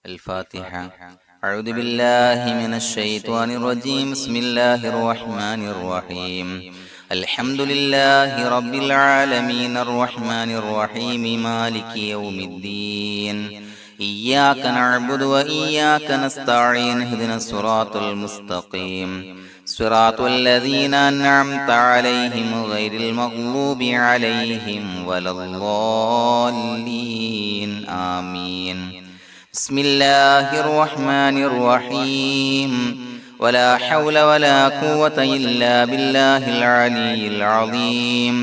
الفاتحة. أعوذ بالله من الشيطان الرجيم. بسم الله الرحمن الرحيم. الحمد لله رب العالمين الرحمن الرحيم مالك يوم الدين. إياك نعبد وإياك نستعين. اهدنا الصراط المستقيم صراط الذين أنعمت عليهم غير المغضوب عليهم ولا الضالين. آمين. بسم الله الرحمن الرحيم. ولا حول ولا قوة إلا بالله العلي العظيم.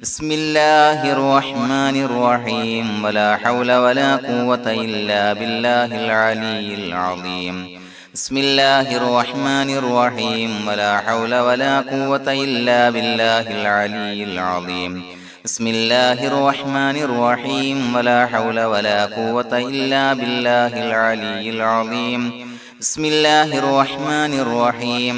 بسم الله الرحمن الرحيم. ولا حول ولا قوة إلا بالله العلي العظيم. بسم الله الرحمن الرحيم. ولا حول ولا قوة إلا بالله العلي العظيم. بسم الله الرحمن الرحيم. ولا حول ولا قوة إلا بالله العلي العظيم. بسم الله الرحمن الرحيم.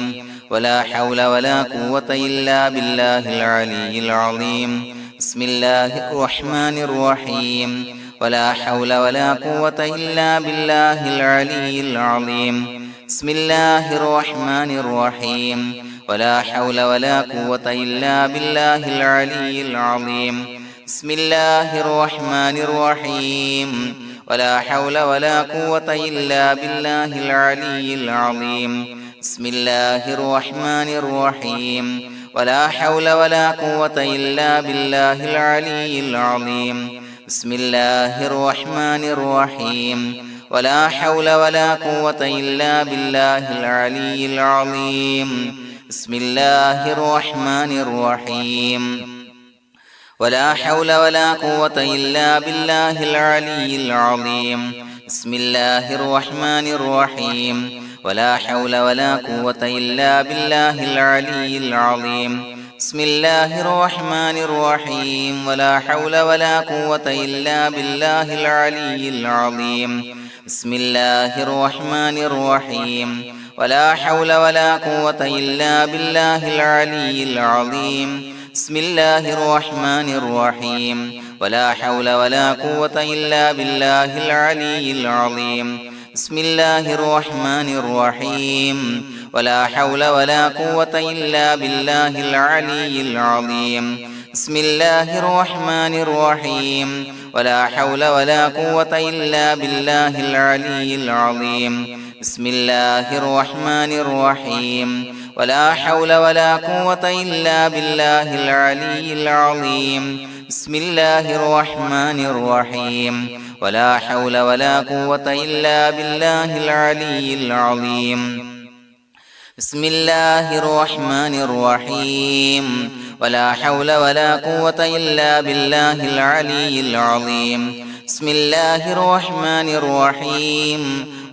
ولا حول ولا قوة إلا بالله العلي العظيم. بسم الله الرحمن الرحيم. ولا حول ولا قوة إلا بالله العلي العظيم. بسم الله الرحمن الرحيم. ولا حول ولا قوة إلا بالله العلي العظيم. بسم الله الرحمن الرحيم. ولا حول ولا قوة إلا بالله العلي العظيم. بسم الله الرحمن الرحيم. ولا حول ولا قوة إلا بالله العلي العظيم. بسم الله الرحمن الرحيم. ولا حول ولا قوة إلا بالله العلي العظيم. بسم الله الرحمن الرحيم. ولا حول ولا قوة إلا بالله العلي العظيم. بسم الله الرحمن الرحيم. ولا حول ولا قوة إلا بالله العلي العظيم. بسم الله الرحمن الرحيم. ولا حول ولا قوة إلا بالله العلي العظيم. بسم الله الرحمن الرحيم. ولا حول ولا قوة إلا بالله العلي العظيم. بسم الله الرحمن الرحيم. ولا حول ولا قوة إلا بالله العلي العظيم. بسم الله الرحمن الرحيم. ولا حول ولا قوة إلا بالله العلي العظيم. بسم الله الرحمن الرحيم. ولا حول ولا قوة إلا بالله العلي العظيم. بسم الله الرحمن الرحيم. ولا حول ولا قوة إلا بالله العلي العظيم. بسم الله الرحمن الرحيم. ولا حول ولا قوة إلا بالله العلي العظيم. بسم الله الرحمن الرحيم. ولا حول ولا قوة إلا بالله العلي العظيم. بسم الله الرحمن الرحيم.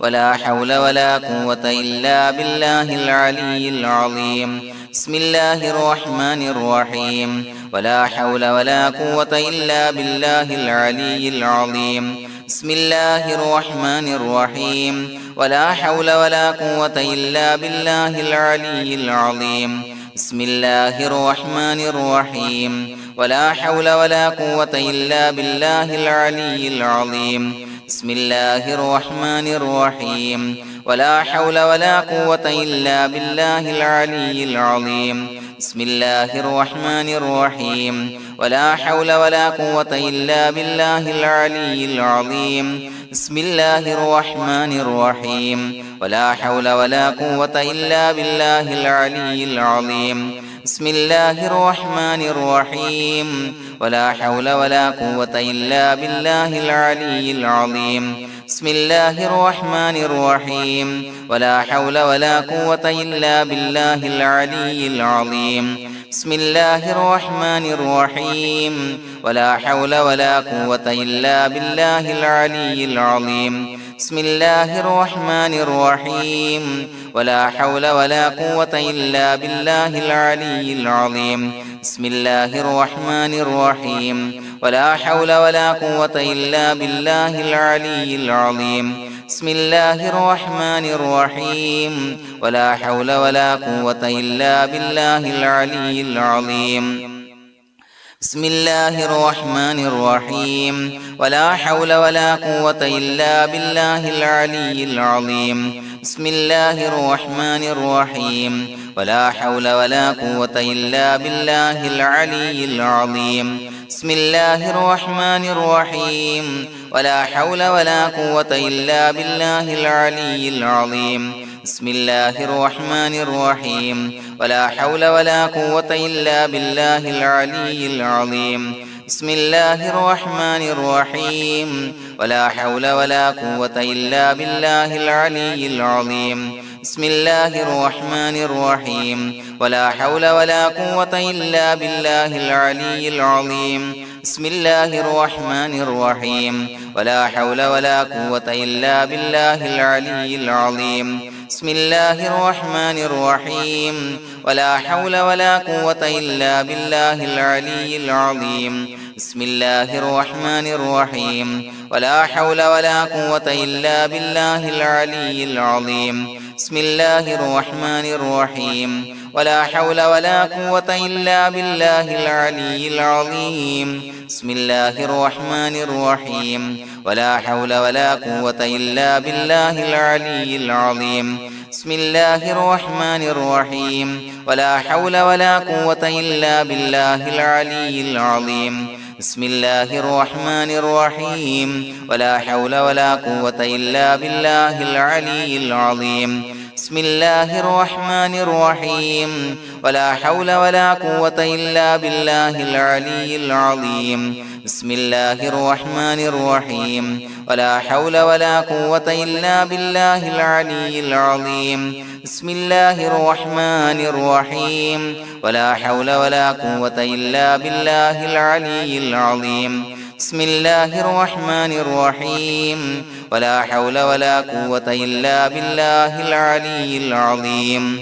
ولا حول ولا قوة إلا بالله العلي العظيم. بسم الله الرحمن الرحيم. ولا حول ولا قوة إلا بالله العلي العظيم. بسم الله الرحمن الرحيم. ولا حول ولا قوة إلا بالله العلي العظيم. بسم الله الرحمن الرحيم. ولا حول ولا قوة إلا بالله العلي العظيم. بسم الله الرحمن الرحيم. ولا حول ولا قوة إلا بالله العلي العظيم. بسم الله الرحمن الرحيم. ولا حول ولا قوة إلا بالله العلي العظيم. بسم الله الرحمن الرحيم. ولا حول ولا قوة إلا بالله العلي العظيم. بسم الله الرحمن الرحيم. ولا حول ولا قوة إلا بالله العلي العظيم. بسم الله الرحمن الرحيم. ولا حول ولا قوة إلا بالله العلي العظيم. بسم الله الرحمن الرحيم. ولا حول ولا قوة إلا بالله العلي العظيم. بسم الله الرحمن الرحيم. ولا حول ولا قوة إلا بالله العلي العظيم. بسم الله الرحمن الرحيم. ولا حول ولا قوة إلا بالله العلي العظيم. بسم الله الرحمن الرحيم. ولا حول ولا قوة إلا بالله العلي العظيم. بسم الله الرحمن الرحيم ولا حول ولا قوة إلا بالله العلي العظيم بسم الله الرحمن الرحيم ولا حول ولا قوة إلا بالله العلي العظيم بسم الله الرحمن الرحيم ولا حول ولا قوة إلا بالله العلي العظيم بسم الله الرحمن الرحيم ولا حول ولا قوة إلا بالله العلي العظيم بسم الله الرحمن الرحيم ولا حول ولا قوة إلا بالله العلي العظيم بسم الله الرحمن الرحيم ولا حول ولا قوة إلا بالله العلي العظيم بسم الله الرحمن الرحيم ولا حول ولا قوة إلا بالله العلي العظيم بسم الله الرحمن الرحيم ولا حول ولا قوة إلا بالله العلي العظيم بسم الله الرحمن الرحيم ولا حول ولا قوة إلا بالله العلي العظيم بسم الله الرحمن الرحيم ولا حول ولا قوة إلا بالله العلي العظيم بسم الله الرحمن الرحيم ولا حول ولا قوة إلا بالله العلي العظيم بسم الله الرحمن الرحيم ولا حول ولا قوة إلا بالله العلي العظيم بسم الله الرحمن الرحيم ولا حول ولا قوة إلا بالله العلي العظيم بسم الله الرحمن الرحيم ولا حول ولا قوة إلا بالله العلي العظيم بسم الله الرحمن الرحيم ولا حول ولا قوة إلا بالله العلي العظيم بسم الله الرحمن الرحيم ولا حول ولا قوة إلا بالله العلي العظيم بسم الله الرحمن الرحيم ولا حول ولا قوة إلا بالله العلي العظيم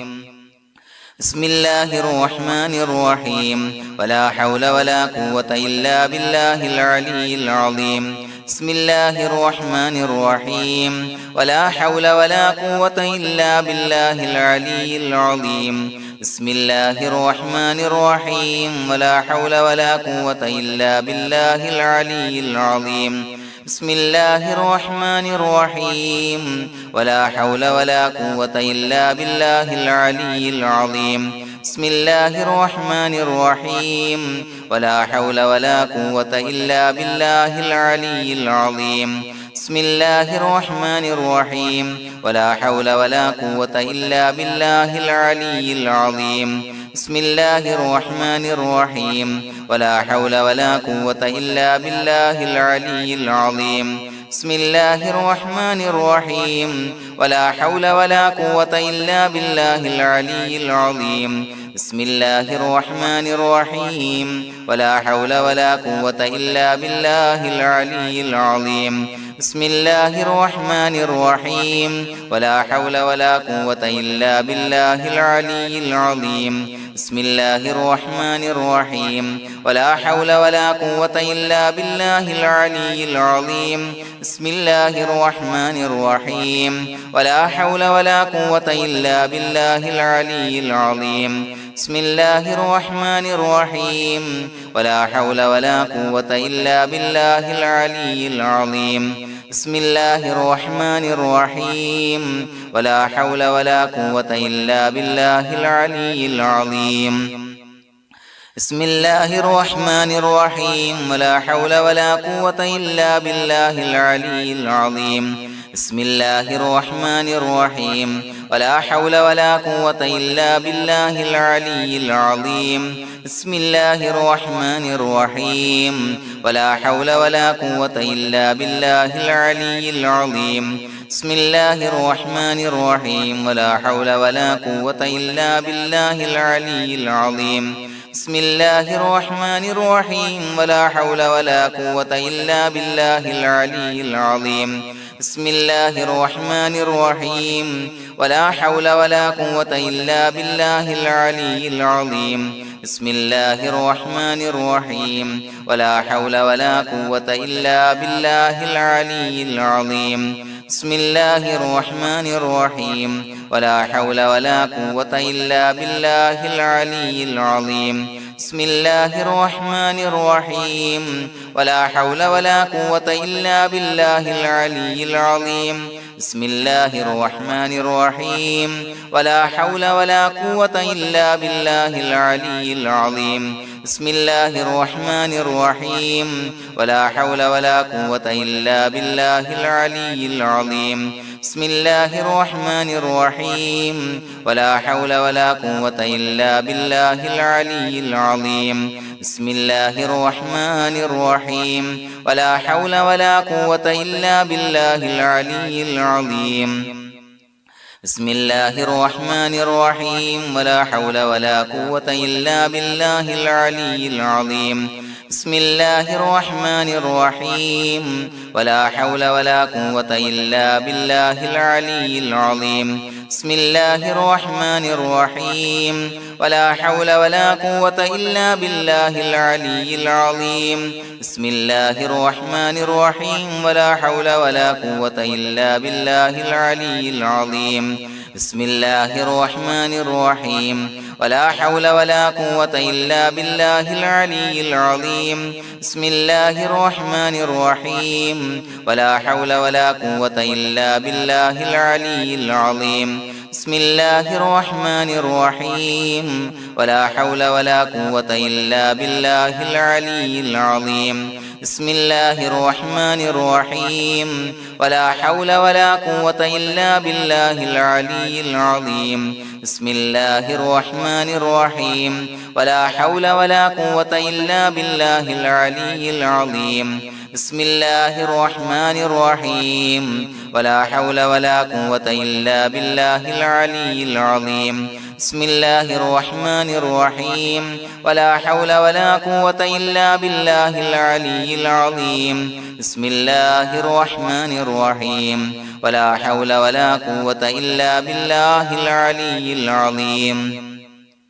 بسم الله الرحمن الرحيم ولا حول ولا قوة إلا بالله العلي العظيم بسم الله الرحمن الرحيم ولا حول ولا قوة إلا بالله العلي العظيم بسم الله الرحمن الرحيم ولا حول ولا قوة إلا بالله العلي العظيم بسم الله الرحمن الرحيم ولا حول ولا قوة إلا بالله العلي العظيم بسم الله الرحمن الرحيم ولا حول ولا قوة إلا بالله العلي العظيم بسم الله الرحمن الرحيم ولا حول ولا قوة إلا بالله العلي العظيم بسم الله الرحمن الرحيم ولا حول ولا قوة إلا بالله العلي العظيم بسم الله الرحمن الرحيم ولا حول ولا قوة إلا بالله العلي العظيم بسم الله الرحمن الرحيم ولا حول ولا قوة إلا بالله العلي العظيم بسم الله الرحمن الرحيم ولا حول ولا قوة إلا بالله العلي العظيم بسم الله الرحمن الرحيم ولا حول ولا قوة إلا بالله العلي العظيم بسم الله الرحمن الرحيم ولا حول ولا قوة إلا بالله العلي العظيم بسم الله الرحمن الرحيم ولا حول ولا قوة إلا بالله العلي العظيم بسم الله الرحمن الرحيم ولا حول ولا قوة إلا بالله العلي العظيم بسم الله الرحمن الرحيم ولا حول ولا قوة إلا بالله العلي العظيم بسم الله الرحمن الرحيم ولا حول ولا قوة إلا بالله العلي العظيم بسم الله الرحمن الرحيم ولا حول ولا قوة إلا بالله العلي العظيم بسم الله الرحمن الرحيم ولا حول ولا قوة إلا بالله العلي العظيم بسم الله الرحمن الرحيم ولا حول ولا قوة إلا بالله العلي العظيم بسم الله الرحمن الرحيم ولا حول ولا قوة إلا بالله العلي العظيم بسم الله الرحمن الرحيم ولا حول ولا قوة إلا بالله العلي العظيم بسم الله الرحمن الرحيم ولا حول ولا قوة إلا بالله العلي العظيم بسم الله الرحمن الرحيم ولا حول ولا قوة إلا بالله العلي العظيم بسم الله الرحمن الرحيم ولا حول ولا قوة إلا بالله العلي العظيم بسم الله الرحمن الرحيم ولا حول ولا قوة إلا بالله العلي العظيم بسم الله الرحمن الرحيم ولا حول ولا قوة إلا بالله العلي العظيم بسم الله الرحمن الرحيم ولا حول ولا قوة إلا بالله العلي العظيم بسم الله الرحمن الرحيم ولا حول ولا قوة إلا بالله العلي العظيم بسم الله الرحمن الرحيم ولا حول ولا قوة إلا بالله العلي العظيم بسم الله الرحمن الرحيم ولا حول ولا قوة إلا بالله العلي العظيم بسم الله الرحمن الرحيم ولا حول ولا قوة إلا بالله العلي العظيم بسم الله الرحمن الرحيم ولا حول ولا قوة إلا بالله العلي العظيم بسم الله الرحمن الرحيم ولا حول ولا قوة إلا بالله العلي العظيم بسم الله الرحمن الرحيم ولا حول ولا قوة إلا بالله العلي العظيم بسم الله الرحمن الرحيم ولا حول ولا قوة إلا بالله العلي العظيم بسم الله الرحمن الرحيم ولا حول ولا قوة إلا بالله العلي العظيم بسم الله الرحمن الرحيم ولا حول ولا قوة إلا بالله العلي العظيم بسم الله الرحمن الرحيم ولا حول ولا قوة إلا بالله العلي العظيم بسم الله الرحمن الرحيم ولا حول ولا قوة إلا بالله العلي العظيم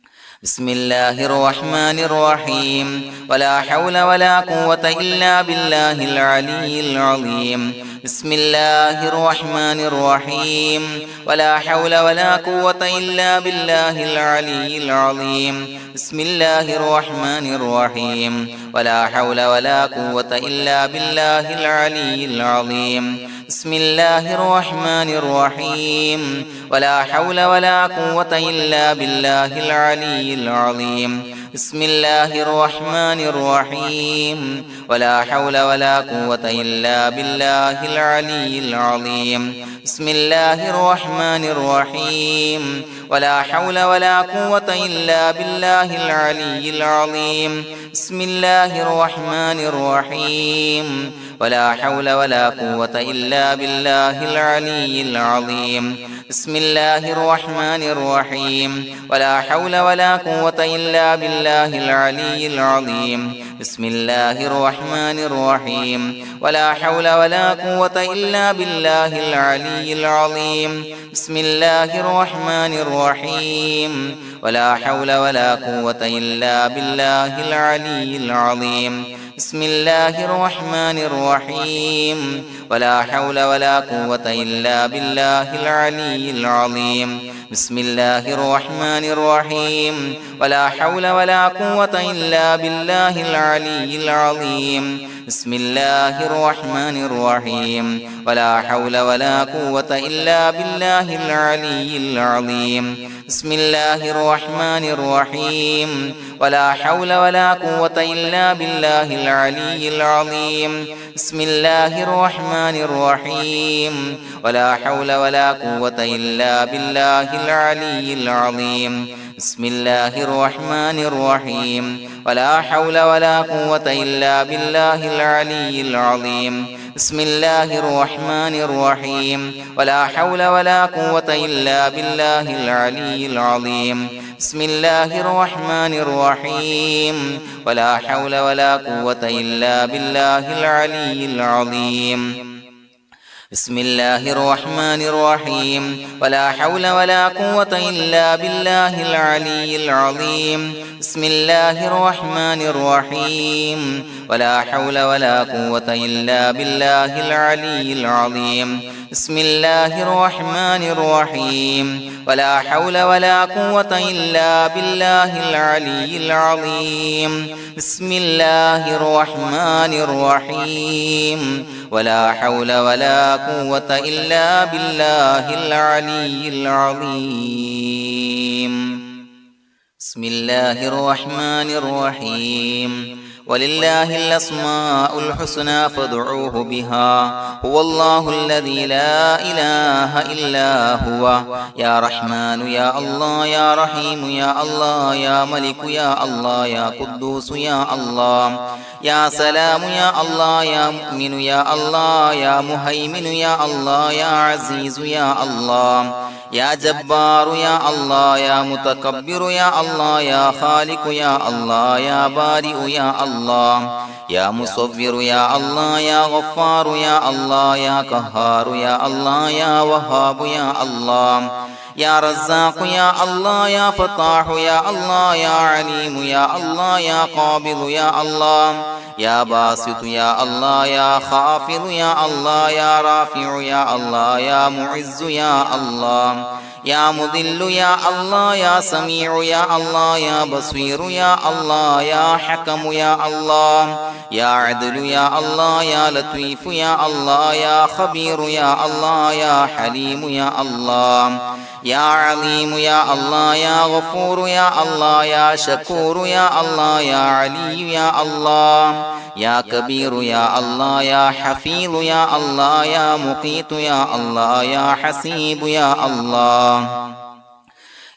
بسم الله الرحمن الرحيم ولا حول ولا قوة إلا بالله العلي العظيم بسم الله الرحمن الرحيم ولا حول ولا قوة إلا بالله العلي العظيم بسم الله الرحمن الرحيم ولا حول ولا قوة إلا بالله العلي العظيم بسم الله الرحمن الرحيم ولا حول ولا قوة إلا بالله العلي العظيم بسم الله الرحمن الرحيم ولا حول ولا قوة إلا بالله العلي العظيم بسم الله الرحمن الرحيم ولا حول ولا قوة إلا بالله العلي العظيم بسم الله الرحمن الرحيم ولا حول ولا قوة إلا بالله العلي العظيم بسم الله الرحمن الرحيم ولا حول ولا قوة إلا بالله العلي العظيم بسم الله الرحمن الرحيم ولا حول ولا قوة إلا بالله العلي العظيم بسم الله الرحمن الرحيم ولا حول ولا قوة إلا بالله العلي العظيم بسم الله الرحمن الرحيم ولا حول ولا قوة إلا بالله العلي العظيم بسم الله الرحمن الرحيم ولا حول ولا قوة إلا بالله العلي العظيم بسم الله الرحمن الرحيم ولا حول ولا قوة إلا بالله العلي العظيم بسم الله الرحمن الرحيم ولا حول ولا قوة إلا بالله العلي العظيم بسم الله الرحمن الرحيم ولا حول ولا قوة إلا بالله العلي العظيم بسم الله الرحمن الرحيم ولا حول ولا قوة إلا بالله العلي العظيم بسم الله الرحمن الرحيم ولا حول ولا قوة إلا بالله العلي العظيم بسم الله الرحمن الرحيم ولا حول ولا قوة إلا بالله العلي العظيم بسم الله الرحمن الرحيم ولا حول ولا قوة إلا بالله العلي العظيم بسم الله الرحمن الرحيم ولا حول ولا قوة إلا بالله العلي العظيم بسم الله الرحمن الرحيم ولا حول ولا قوة إلا بالله العلي العظيم بسم الله الرحمن الرحيم ولا حول ولا قوة إلا بالله العلي العظيم بسم الله الرحمن الرحيم ولله الأسماء الحسنى فادعوه بها هو الله الذي لا إله إلا هو يا رحمن يا الله يا رحيم يا الله يا ملك يا الله يا قدوس يا الله يا سلام يا الله يا مؤمن يا الله يا مهيمن يا الله يا عزيز يا الله يا جبار يا الله يا متكبر يا الله يا خالق يا الله يا بارئ يا الله يا مصور يا الله يا غفار يا الله يا قهار يا الله يا وهاب يا الله يا رزاق يا الله يا فتاح يا الله يا عليم يا الله يا قابض يا الله يا باسط يا الله يا خافض يا الله يا رافع يا الله يا معز يا الله يا مذل يا الله يا سميع يا الله يا بصير يا الله يا حكم يا الله يا عدل يا الله يا لطيف يا الله يا خبير يا الله يا حليم يا الله يا عليم يا الله يا غفور يا الله يا شكور يا الله يا علي يا الله يا كبير يا الله يا حفيظ يا الله يا مقيت يا الله يا حسيب يا الله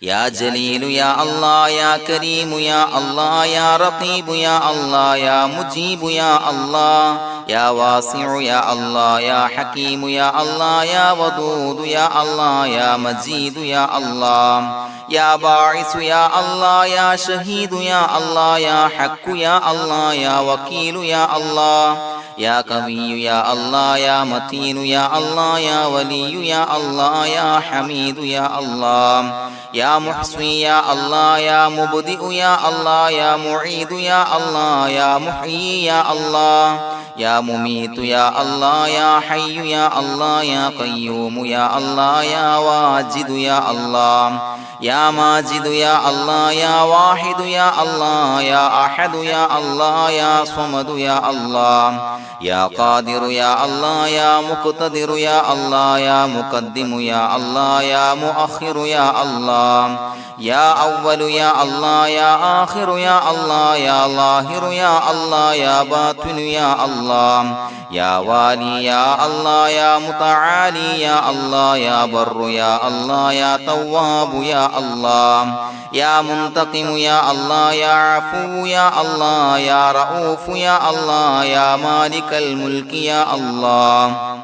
يا جليل يا الله يا كريم يا الله يا رقيب يا الله يا مجيب يا الله يا واسع يا الله يا حكيم يا الله يا ودود يا الله يا مجيد يا الله يا باعث يا الله يا شهيد يا الله يا حق يا الله يا وكيل يا الله يا قوي يا الله يا متين يا الله يا ولي يا الله يا حميد يا الله يا محصي يا الله يا مبدئ يا الله يا معيد يا الله يا محيي يا الله يا مميت يا الله يا حي يا الله يا قيوم يا الله يا واجد يا الله يا ماجد يا الله يا واحد يا الله يا أحد يا الله يا صمد يا الله يا قادر يا الله يا مقتدر يا الله يا مقدم يا الله يا مؤخر يا الله يا أول يا الله يا آخر يا الله يا ظاهر يا الله يا باطن يا الله يا والي يا الله يا متعالي يا الله يا بر يا الله يا تواب يا الله يا منتقم يا الله يا عفو يا الله يا رؤوف يا الله يا مالك الملك يا الله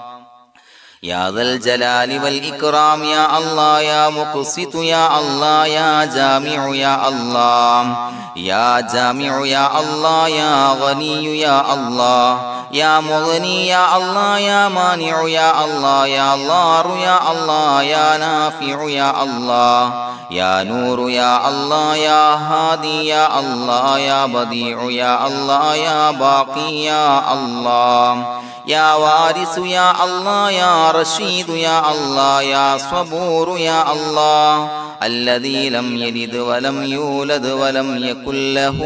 يا ذا الجلال والإكرام يا الله يا مقسط يا الله يا جامع يا الله يا جامع يا الله يا غني يا الله يا مغني يا الله يا مانع يا الله يا ضار يا الله يا نافع يا الله يا نور يا الله يا هادي يا الله يا بديع يا الله يا باقي يا الله يا وارث يا الله يا رشيد يا الله يا صبور يا الله الذي لم يلد ولم يولد ولم يكن له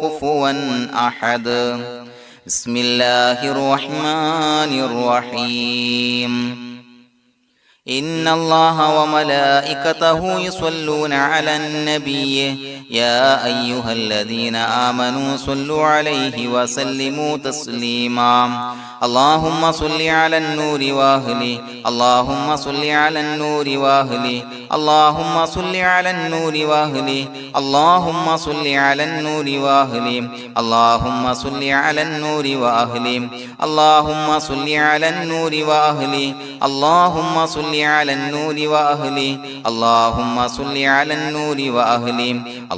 كفوا أحد بسم الله الرحمن الرحيم إن الله وملائكته يصلون على النبي يا أيها الذين آمنوا صلوا عليه وسلموا تسليما اللهم صل على النور وأهله اللهم صل على النور وأهله اللهم صل على النور وأهله اللهم صل على النور وأهله اللهم صل على النور وأهله اللهم صل على النور وأهله اللهم صل على النور وأهله اللهم صل على النور وأهله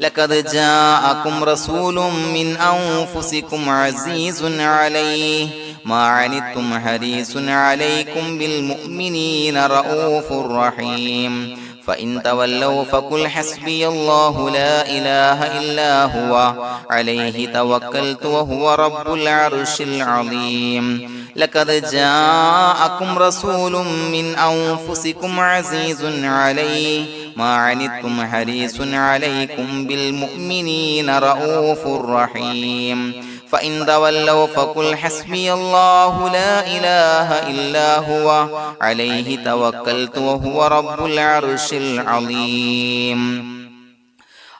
لقد جاءكم رسول من أنفسكم عزيز عليه ما عنتم حريص عليكم بالمؤمنين رؤوف رحيم فإن تولوا فقل حسبي الله لا إله إلا هو عليه توكلت وهو رب العرش العظيم لقد جاءكم رسول من أنفسكم عزيز عليه ما عنتم حريص عليكم بالمؤمنين رؤوف رحيم فإن تولوا فقل حسبي الله لا إله إلا هو عليه توكلت وهو رب العرش العظيم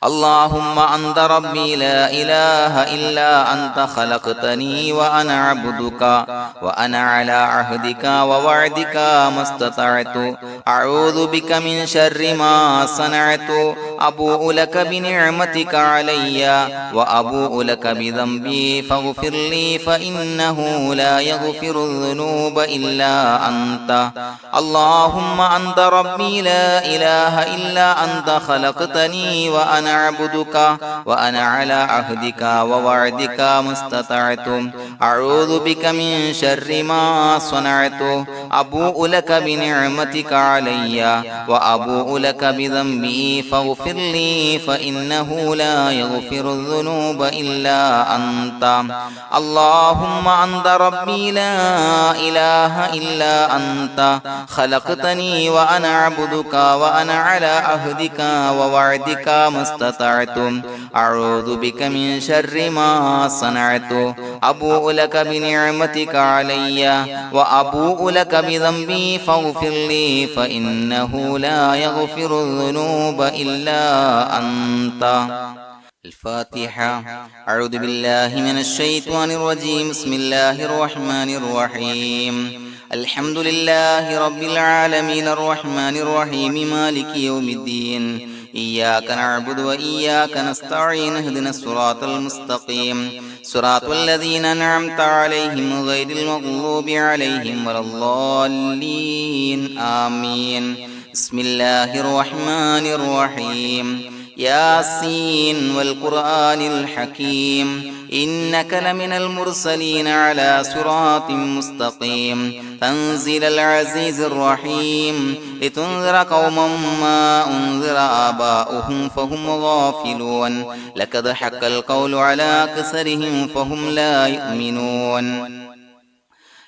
اللهم أنت ربي لا إله إلا أنت خلقتني وأنا عبدك وأنا على عهدك ووعدك ما استطعت أعوذ بك من شر ما صنعت أبوء لك بنعمتك علي وأبوء لك بذنبي فاغفر لي فإنه لا يغفر الذنوب إلا أنت اللهم أنت ربي لا إله إلا أنت خلقتني وأنا عبدك وأنا على عهدك ووعدك ما استطعت أعوذ بك من شر ما صنعت أبوء لك بنعمتك علي وأبوء لك بذنبي فاغفر لي فإنه لا يغفر الذنوب إلا أنت اللهم أنت ربي لا إله إلا أنت خلقتني وأنا عبدك وأنا على عهدك ووعدك ما استطعت أعوذ بك من شر ما صنعت أبوء لك بنعمتك علي وأبوء لك بذنبي فاغفر لي فإنه لا يغفر الذنوب إلا أنت الفاتحة أعوذ بالله من الشيطان الرجيم بسم الله الرحمن الرحيم الحمد لله رب العالمين الرحمن الرحيم مالك يوم الدين إياك نعبد وإياك نستعين اهدنا الصراط المستقيم صراط الذين أنعمت عليهم غير المغضوب عليهم ولا الضالين آمين بسم الله الرحمن الرحيم ياسين والقرآن الحكيم إنك لمن المرسلين على صراط مستقيم تنزيل العزيز الرحيم لتنذر قوما ما أنذر آباؤهم فهم غافلون لقد حق القول على أكثرهم فهم لا يؤمنون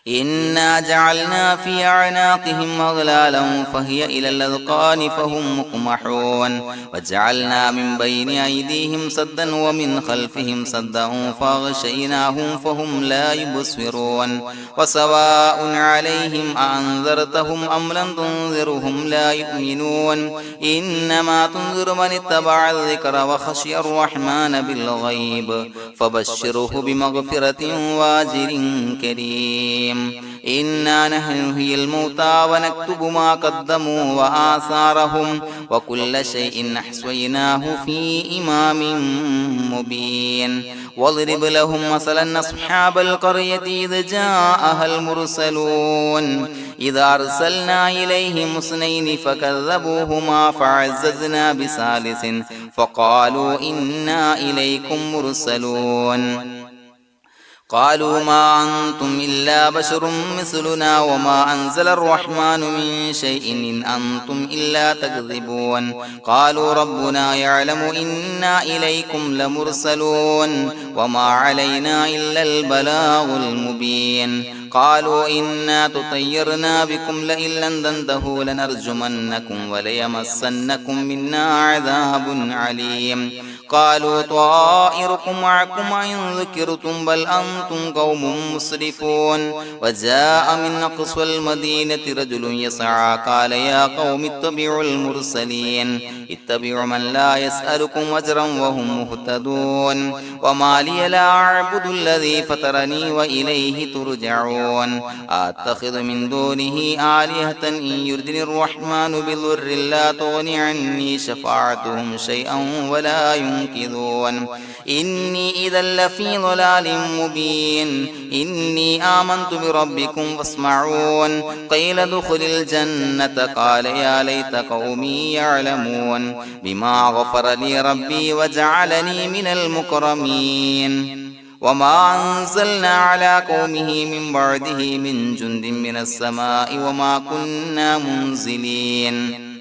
إنا جعلنا في أعناقهم أغلالا فهي إلى الأذقان فهم مقمحون وجعلنا من بين أيديهم سدا ومن خلفهم سدا فأغشيناهم فهم لا يبصرون وسواء عليهم أأنذرتهم أم لم تنذرهم لا يؤمنون إنما تنذر من اتبع الذكر وخشي الرحمن بالغيب فبشره بمغفرة وأجر كريم إنا نحن نحيي الموتى ونكتب ما قدموا وآثارهم وكل شيء أحصيناه في إمام مبين واضرب لهم مثلا أصحاب القرية إذ جاءها المرسلون إذا أرسلنا إليهم اثنين فكذبوهما فعززنا بثالث فقالوا إنا إليكم مرسلون قالوا ما أنتم إلا بشر مثلنا وما أنزل الرحمن من شيء إن أنتم إلا تكذبون قالوا ربنا يعلم إنا إليكم لمرسلون وما علينا إلا البلاغ المبين قالوا إنا تطيرنا بكم لئن لم تنتهوا لنرجمنكم وليمسنكم منا عذاب عليم قالوا طائركم معكم إن ذكرتم بل أنتم قوم مسرفون وجاء من أقصى المدينة رجل يسعى قال يا قوم اتبعوا المرسلين اتبعوا من لا يسألكم أجرا وهم مهتدون وما لي لا أعبد الذي فطرني وإليه ترجعون يسمعون أتخذ من دونه آلهة إن يردني الرحمن بضر لا تغن عني شفاعتهم شيئا ولا ينقذون إني إذا لفي ضلال مبين إني آمنت بربكم فاسمعون قيل ادخل الجنة قال يا ليت قومي يعلمون بما غفر لي ربي وجعلني من المكرمين وما أنزلنا على قومه من بعده من جند من السماء وما كنا منزلين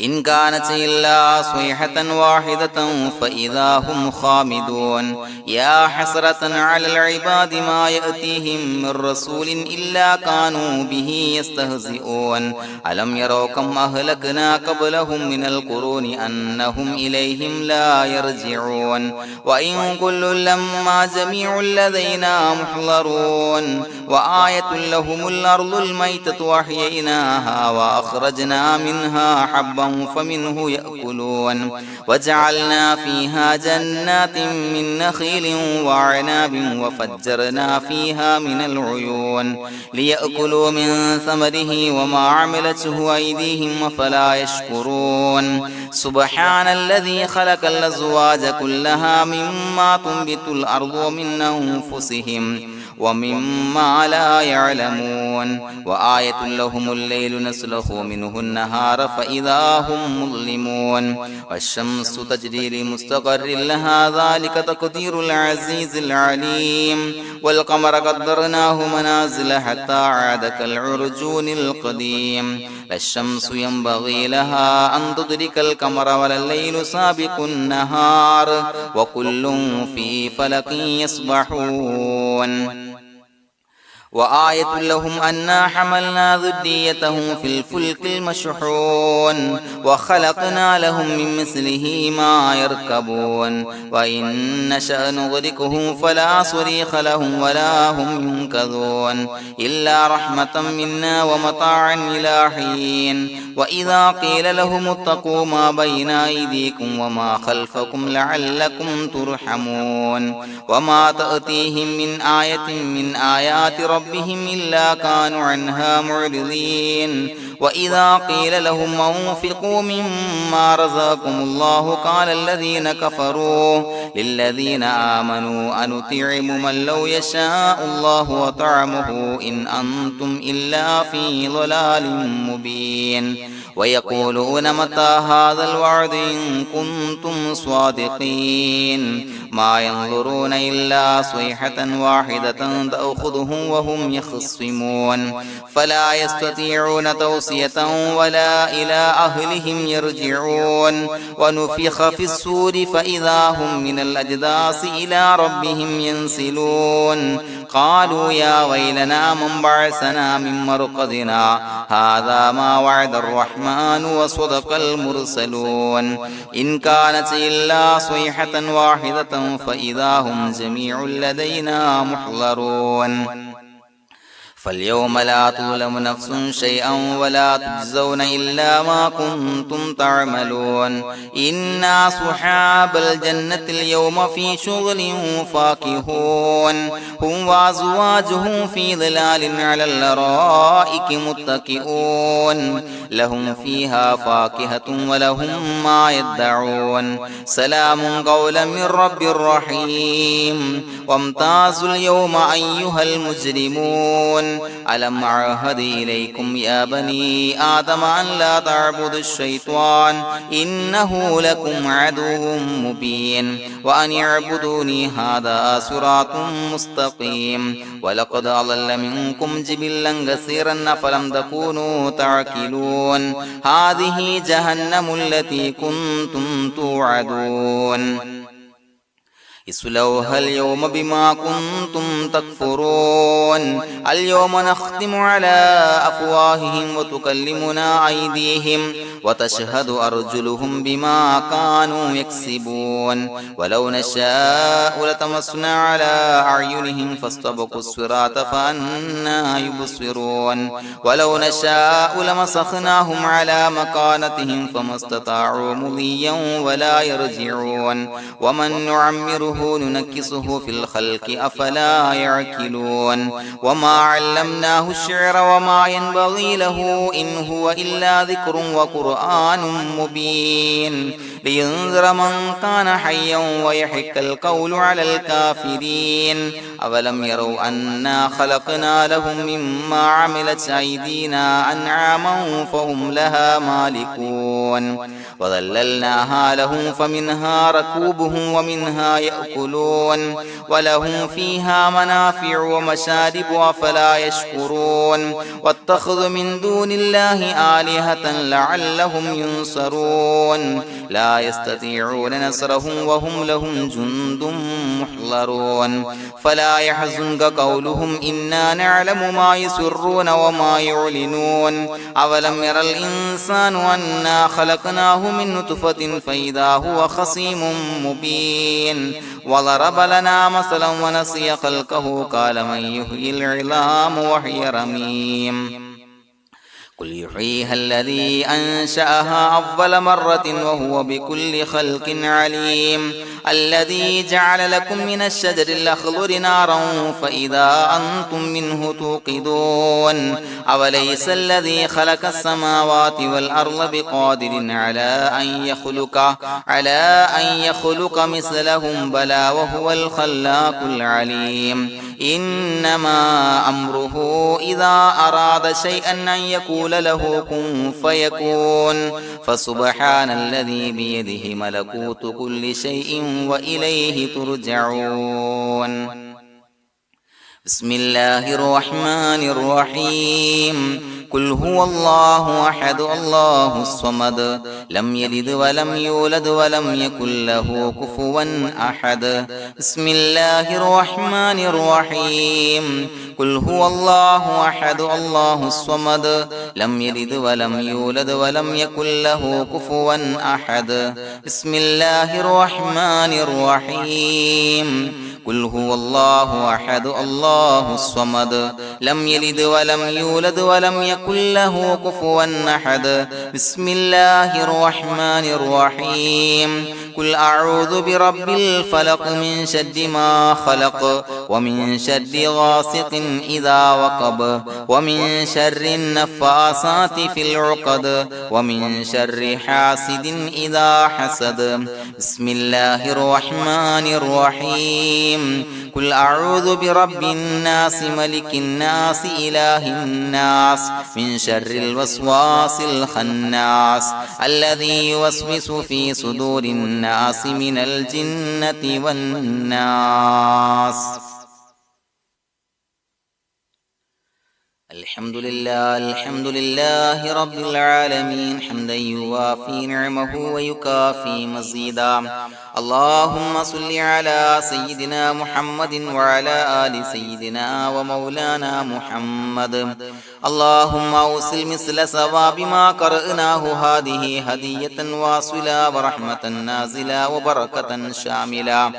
إن كانت إلا صيحة واحدة فإذا هم خامدون يا حسرة على العباد ما يأتيهم من رسول إلا كانوا به يستهزئون ألم يروا كم أهلكنا قبلهم من القرون أنهم إليهم لا يرجعون وإن كل لما جميع لدينا محضرون وآية لهم الأرض الميتة وأحييناها وأخرجنا منها حبا فمنه يأكلون وجعلنا فيها جنات من نخيل وعناب وفجرنا فيها من العيون ليأكلوا من ثمره وما عملته أيديهم فلا يشكرون سبحان الذي خلق الأزواج كلها مما تنبت الأرض ومن أنفسهم ومما لا يعلمون وآية لهم الليل نسلخ منه النهار فإذا هم مظلمون والشمس تجري لمستقر لها ذلك تقدير العزيز العليم والقمر قدرناه منازل حتى عاد كالعرجون القديم لا الشمس ينبغي لها أن تدرك القمر ولا الليل سابق النهار وكل في فلك يسبحون وآية لهم أنا حملنا ذريتهم في الفلك المشحون وخلقنا لهم من مثله ما يركبون وإن نشأ نغرقهم فلا صريخ لهم ولا هم ينقذون إلا رحمة منا ومتاعا إلى حين وإذا قيل لهم اتقوا ما بين أيديكم وما خلفكم لعلكم ترحمون وما تأتيهم من آية من آيات ربهم إلا كانوا عنها معرضين وإذا قيل لهم أنفقوا مما رزقكم الله قال الذين كفروا للذين آمنوا أنطعم من لو يشاء الله وطعمه إن أنتم إلا في ضلال مبين ويقولون متى هذا الوعد إن كنتم صادقين ما ينظرون إلا صيحة واحدة تأخذهم وهم يخصمون فلا يستطيعون توصية ولا إلى أهلهم يرجعون ونفخ في الصور فإذا هم من الأجداث إلى ربهم ينسلون قالوا يا ويلنا من بعثنا من مرقدنا هذا ما وعد الرحمن وصدق المرسلون إن كانت إلا صيحة واحدة فإذا هم جميع لدينا محضرون فاليوم لا تظلم نفس شيئا ولا تجزون إلا ما كنتم تعملون إنا أصحاب الجنة اليوم في شغل فاكهون هم وأزواجهم في ظلال على الأرائك متكئون لهم فيها فاكهة ولهم ما يدعون سلام قولا من رب رحيم وامتازوا اليوم أيها المجرمون ألم أعهد إليكم يا بني آدم أن لا تعبدوا الشيطان إنه لكم عدو مبين وأن اعبدوني هذا صراط مستقيم ولقد أضل منكم جبلا كثيرا فلم تكونوا تعقلون هذه جهنم التي كنتم توعدون اصلوها اليوم بما كنتم تكفرون اليوم نختم على أفواههم وتكلمنا أيديهم وتشهد أرجلهم بما كانوا يكسبون ولو نشاء لطمسنا على أعينهم فاستبقوا الصراط فأنى يبصرون ولو نشاء لمسخناهم على مكانتهم فما استطاعوا مضيا ولا يرجعون ومن نعمره ننكسه في الخلق أفلا يعقلون وما علمناه الشعر وما ينبغي له إن هو إلا ذكر وقرآن مبين لينذر من كان حيا ويحق القول على الكافرين أولم يروا أنا خلقنا لهم مما عملت أيدينا أنعاما فهم لها مالكون وظللناها لهم فمنها ركوبهم ومنها يأكلون ولهم فيها منافع ومشارب أفلا يشكرون واتخذوا من دون الله آلهة لعلهم ينصرون لا يستطيعون نصرهم وهم لهم جند محضرون فلا يحزنك قولهم إنا نعلم ما يسرون وما يعلنون أولم ير الإنسان أنا خلقناه من نطفة فإذا هو خصيم مبين وضرب لنا مثلا ونسي خلقه قال من يحيي العظام وهي رميم قل يحييها الذي أنشأها أول مرة وهو بكل خلق عليم الذي جعل لكم من الشجر الأخضر نارا فإذا أنتم منه توقدون أوليس الذي خلق السماوات والأرض بقادر على أن يخلق مثلهم بلى وهو الخلاق العليم إنما أمره إذا أراد شيئا أن يقول له كن فيكون فسبحان الذي بيده ملكوت كل شيء وإليه ترجعون بسم الله الرحمن الرحيم قل هو الله أحد الله الصمد لم يلد ولم يولد ولم يكن له كفوا أحد بسم الله الرحمن الرحيم قل هو الله أحد الله الصمد لم يلد ولم يولد ولم يكن له كفوا أحد بسم الله الرحمن الرحيم قل هو الله أحد الله الصمد لم يلد ولم يولد ولم يكن له كفوا أحد بسم الله الرحمن الرحيم قل أعوذ برب الفلق من شر ما خلق ومن شر غاسق إذا وقب ومن شر النفاثات في العقد ومن شر حاسد إذا حسد بسم الله الرحمن الرحيم قل أعوذ برب الناس ملك الناس إله الناس من شر الوسواس الخناس الذي يوسوس في صدور الناس من الجنة والناس الحمد لله رب العالمين حمدا يوافي نعمه ويكافي مزيدا اللهم صل على سيدنا محمد وعلى آل سيدنا ومولانا محمد اللهم أوصل مثل ثواب ما قرأناه هذه هدية واصلة ورحمة نازلة وبركة شاملة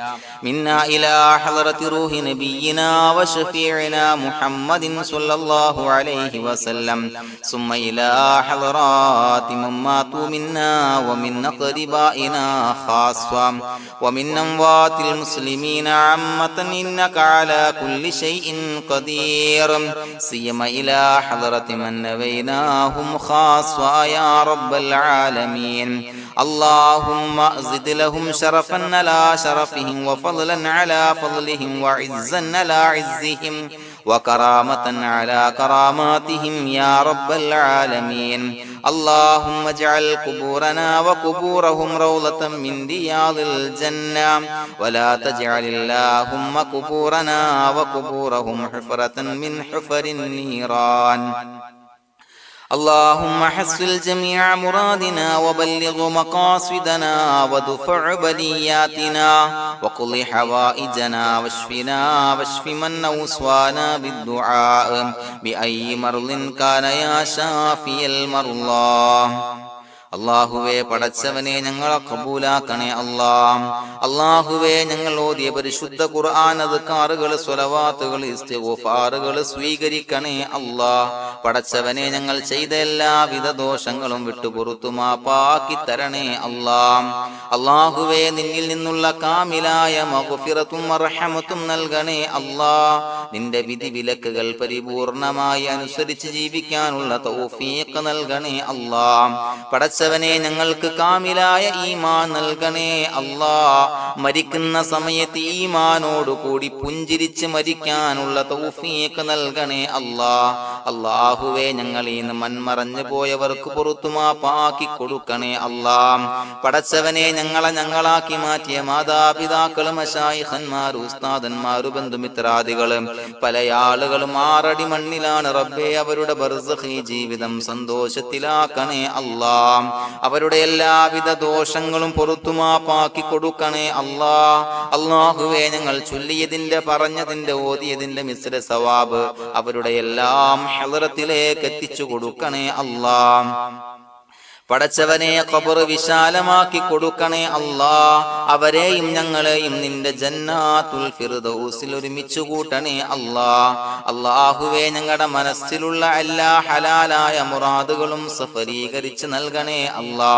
منا إلى حضرة روح نبينا وشفيعنا محمد صلى الله عليه وسلم ثم إلى حضرات من ماتوا منا ومن أقربائنا خاصة ومن أموات المسلمين عامة إنك على كل شيء قدير سيما إلى حضرة من نبيناهم خاصة يا رب العالمين اللهم زد لهم شرفا على شرفهم وفضلا على فضلهم وعزا على عزهم وكرامة على كراماتهم يا رب العالمين اللهم اجعل قبورنا وقبورهم روضة من رياض الجنة ولا تجعل اللهم قبورنا وقبورهم حفرة من حفر النيران اللهم حصل جميع مرادنا وبلغ مقاصدنا وادفع بلياتنا وقض حوائجنا واشف من أوصانا بالدعاء بأي مرض كان يا شافي المرضى. അള്ളാഹുവേ, പടച്ചവനെ ഞങ്ങളെ കബൂലാക്കണേ അല്ലാ. അള്ളാഹുവേ, ഞങ്ങൾ ഓതിയ പരിശുദ്ധ ഖുർആൻ, അദ്കാറുകൾ, സ്വലവാത്തുകൾ, ഇസ്തിഗ്ഫാറുകൾ സ്വീകരിക്കണേ അല്ലാ. പടച്ചവനെ, ഞങ്ങൾ ചെയ്ത എല്ലാവിധ ദോഷങ്ങളും വിട്ടുപുറത്തു മാപ്പാക്കി തരണേ അല്ലാ. അള്ളാഹുവേ, നിന്നിൽ നിന്നുള്ള കാമിലായ മഗ്ഫിറത്തും റഹ്മത്തും നൽകണേ അല്ലാ. നിന്റെ വിധി വിലക്കുകൾ പരിപൂർണമായി അനുസരിച്ച് ജീവിക്കാനുള്ള തൗഫീഖ് നൽകണേ അല്ലാ. പടച്ചവനെ, ഞങ്ങൾക്ക് കാമിലായ ഈമാൻ നൽകണേ അല്ലാ. മരിക്കുന്ന സമയത്ത് ഈമാനോട് കൂടി പുഞ്ചിരിച്ച് മരിക്കാനുള്ള തൗഫീഖ് നൽകണേ അല്ലാ. അല്ലാഹുവേ, ഞങ്ങളീന്ന് മൺമറഞ്ഞു പോയവർക്ക് പുറത്തു മാപ്പാക്കി കൊടുക്കണേ അല്ലാ. പടച്ചവനെ, ഞങ്ങളാക്കി മാറ്റിയ മാതാപിതാക്കളും മശായിഖന്മാരും ഉസ്താദന്മാരും ബന്ധുമിത്രാദികളും പല ആളുകളും 6 അടി മണ്ണിലാണ് റബ്ബേ. അവരുടെ ബർസഖി ജീവിതം സന്തോഷത്തിലാക്കണേ അല്ലാ. അവരുടെ എല്ലാവിധ ദോഷങ്ങളും പുറത്തു മാപ്പാക്കി കൊടുക്കണേ അല്ലാ. അല്ലാഹുവേ, ഞങ്ങൾ ചൊല്ലിയതിന്റെ, പറഞ്ഞതിന്റെ, ഓതിയതിന്റെ മിശ്ര സവാബ് അവരുടെ എല്ലാം ഹളറത്തിലേക്ക് എത്തിച്ചു കൊടുക്കണേ അല്ലാ. പടച്ചവനെ, ഖബർ വിശാലമാക്കി കൊടുക്കണേ അല്ലാ. അവരെയും ഞങ്ങളെയും നിന്റെ ജന്നാത്തുൽ ഫിർദൗസിൽ ഒരുമിച്ച് കൂട്ടണേ അല്ലാ. അല്ലാഹുവേ, ഞങ്ങളുടെ മനസ്സിലുള്ള എല്ലാ ഹലാലായ മുറാദുകളും സഫലീകരിച്ച് നൽകണേ അല്ലാ.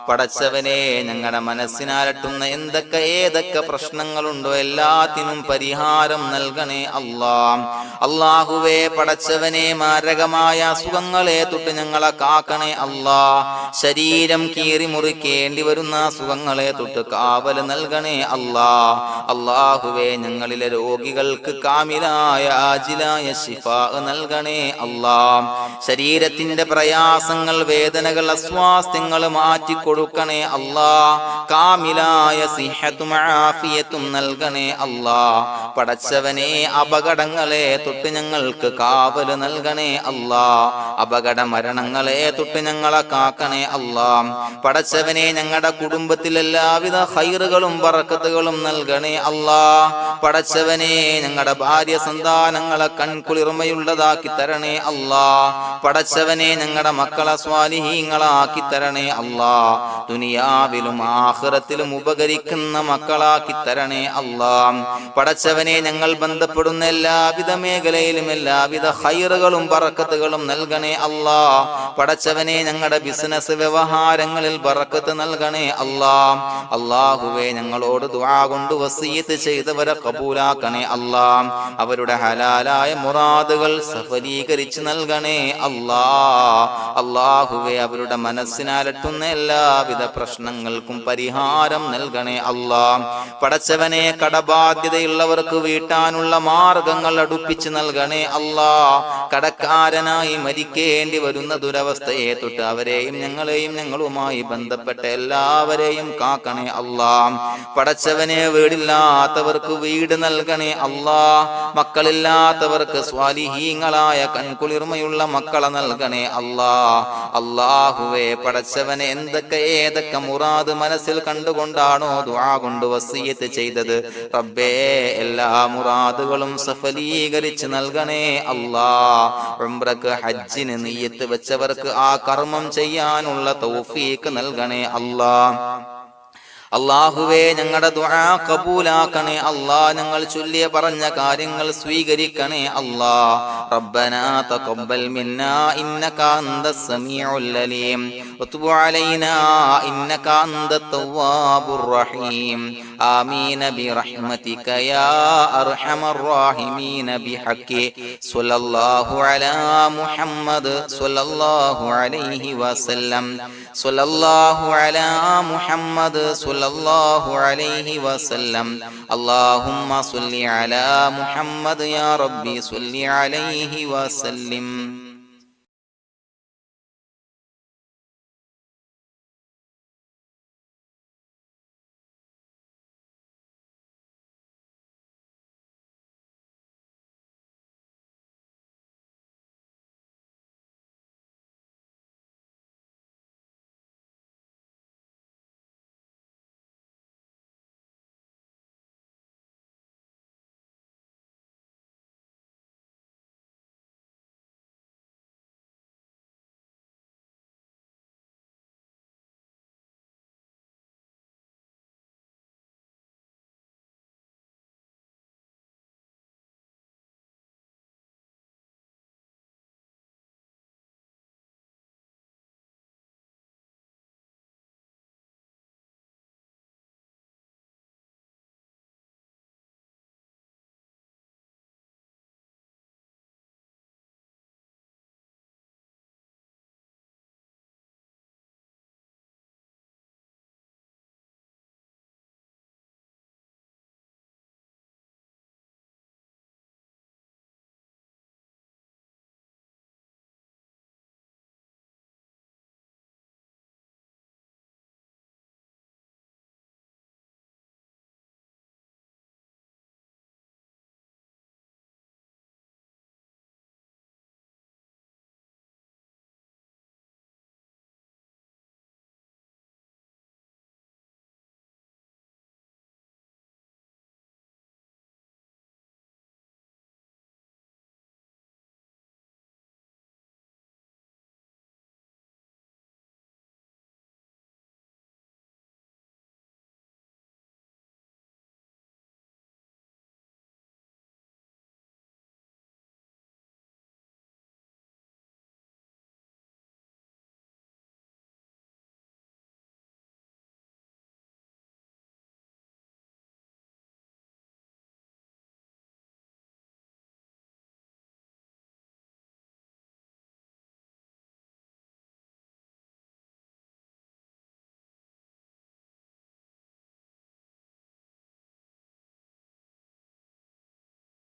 പടച്ചവനെ, ഞങ്ങളുടെ മനസ്സിനാലട്ടുന്ന ഏതൊക്കെ പ്രശ്നങ്ങളുണ്ടോ എല്ലാത്തിനും പരിഹാരം നൽകണേ അല്ലാ. അല്ലാഹുവേ, പടച്ചവനെ, മാരകമായ അസുഖങ്ങളെ തൊട്ട് ഞങ്ങളെ കാക്കണേ അല്ലാ. ശരീരം കീറി മുറിക്കേണ്ടി വരുന്ന അസുഖങ്ങളെ തൊട്ട് കാവല് നൽകണേ അല്ലാ. അല്ലാഹുവേ, ഞങ്ങളിലെ രോഗികൾക്ക് കാമിലായ ആജിലായ ശിഫാ നൽകണേ അല്ലാ. ശരീരത്തിന്റെ പ്രയാസങ്ങൾ, വേദനകൾ, അസ്വാസ്ഥ്യങ്ങൾ മാറ്റി കൊടുക്കണേ അല്ലാ. കാമിലായ സിഹത്തും ആഫിയത്തും നൽകണേ അല്ലാ. പടച്ചവനെ, അപകടങ്ങളെ തൊട്ട് ഞങ്ങൾക്ക് കാവല് നൽകണേ അല്ലാ. അപകട മരണങ്ങളെ തൊട്ട് ഞങ്ങളെ കാക്കണേ അല്ലാ. പടച്ചവനെ, ഞങ്ങളുടെ കുടുംബത്തിൽ എല്ലാവിധ ഖൈറുകളും ബറക്കത്തുകളും നൽകണേ അല്ലാ. പടച്ചവനെ, ഞങ്ങളുടെ ഭാര്യ സന്താനങ്ങളെ കൺകുളിർമയുള്ളതാക്കി തരണേ അല്ലാ. പടച്ചവനെ, ഞങ്ങളുടെ മക്കളെ സ്വാലിഹീങ്ങളാക്കി തരണേ അല്ലാ. ദുനിയാവിലും ആഖിറത്തിലും ഉപകരിക്കുന്ന മക്കളാക്കി തരണേ അല്ലാ. പടച്ചവനെ, ഞങ്ങൾ ബന്ധപ്പെടുന്ന എല്ലാവിധ മേഖലയിലും എല്ലാവിധ ഖൈറുകളും ബറക്കത്തുകളും നൽകണേ അല്ലാ. പടച്ചവനെ, ഞങ്ങളുടെ ബിസിനസ് വ്യവഹാരങ്ങളിൽ ബറക്കത്ത് നൽകണേ അല്ലാ. അല്ലാഹുവേ, ഞങ്ങളോട് ദുആ കൊണ്ട് വസിയത്ത് ചെയ്തവരെ കബൂലാക്കണേ അല്ലാ. അവരുടെ ഹലാലായ മുറാദുകൾ സഫലീകരിച്ച് നൽകണേ അല്ലാ. അല്ലാഹുവേ, അവരുടെ മനസ്സിനാലട്ടുന്ന എല്ലാവിധ പ്രശ്നങ്ങൾക്കും പരിഹാരം നൽകണേ അല്ലാ. പടച്ചവനെ, കടബാധ്യതയുള്ളവർക്ക് വീട്ടാനുള്ള മാർഗങ്ങൾ അടുപ്പിച്ച് നൽകണേ അല്ലാ. കടക്കാരനായി മരിക്കേണ്ടി വരുന്ന ദുരവസ്ഥയെ തൊട്ട് അവരെയും ഞങ്ങളെയും ഞങ്ങളുമായി ബന്ധപ്പെട്ട എല്ലാവരെയും കാക്കണേ അല്ലാ. പടച്ചവനെ, വീടില്ലാത്തവർക്ക് വീട് നൽകണേ അല്ലാ. മക്കളില്ലാത്തവർക്ക് സ്വാലിഹീങ്ങളായ കൺകുളിർമയുള്ള മക്കളെ നൽകണേ അല്ലാ. അല്ലാഹുവേ, പടച്ചവനെ, ഏതൊക്കെ മുറാദ് മനസ്സിൽ കണ്ടുകൊണ്ടാണോ ദുആ കൊണ്ട് വസിയത്ത് ചെയ്തത് റബ്ബേ, എല്ലാ മുറാദുകളും സഫലീകരിച്ച് നൽകണേ അല്ലാ. ഉംറക്ക്, ഹജ്ജിന് നിയ്യത്ത് വെച്ചവർക്ക് ആ കർമ്മം ചെയ്യാനുള്ള തൗഫീഖ് നൽകണേ അല്ലാ. അല്ലാഹുവേ, ഞങ്ങളുടെ ദുആ കബൂലാക്കണേ അല്ലാ. ഞങ്ങൾ ചൊല്ലിയ പറഞ്ഞ കാര്യങ്ങൾ സ്വീകരിക്കണേ അല്ലാ. റബ്ബനാ തഖബ്ബൽ മിന്നാ ഇന്നക അന്തസ് സമീഉൽ അലീം വതുബ് അലൈനാ ഇന്നക അന്തത് തവ്വാബുർ റഹീം. ആമീൻ ബിറഹ്മതിക യാ അർഹമർ റഹീമീൻ ബിഹഖി സ്വല്ലല്ലാഹു അലാ മുഹമ്മദ് സ്വല്ലല്ലാഹു അലൈഹി വസല്ലം. സ്വല്ലല്ലാഹു അലാ മുഹമ്മദ് സ്വല്ലല്ലാഹു അലൈഹി വസല്ലം. അല്ലാഹുമ്മ സ്വല്ലി അലാ മുഹമ്മദ് യാ റബ്ബി സ്വല്ലി അലൈഹി വസല്ലം.